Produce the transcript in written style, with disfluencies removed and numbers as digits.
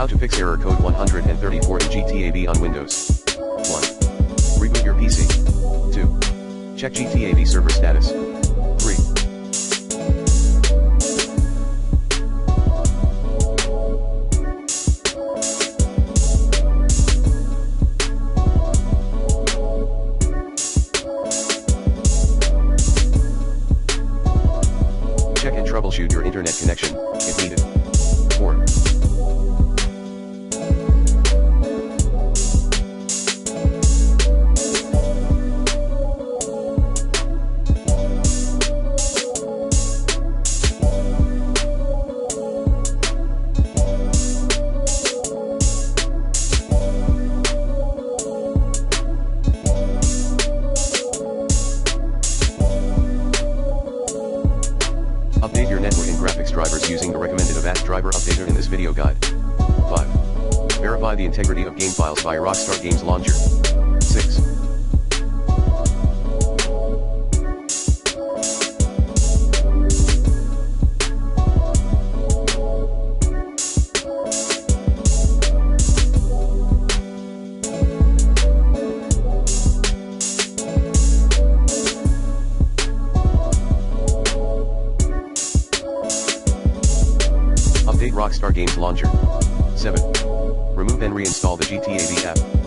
How to fix error code 134 in GTA V on Windows. 1. Reboot your PC. 2. Check GTA V server status. 3. Check and troubleshoot your internet connection, if needed. 4. Update your network and graphics drivers using the recommended Avast driver updater in this video guide. 5. Verify the integrity of game files via Rockstar Games Launcher. 6. Update Rockstar Games Launcher. 7. Remove and reinstall the GTA V app.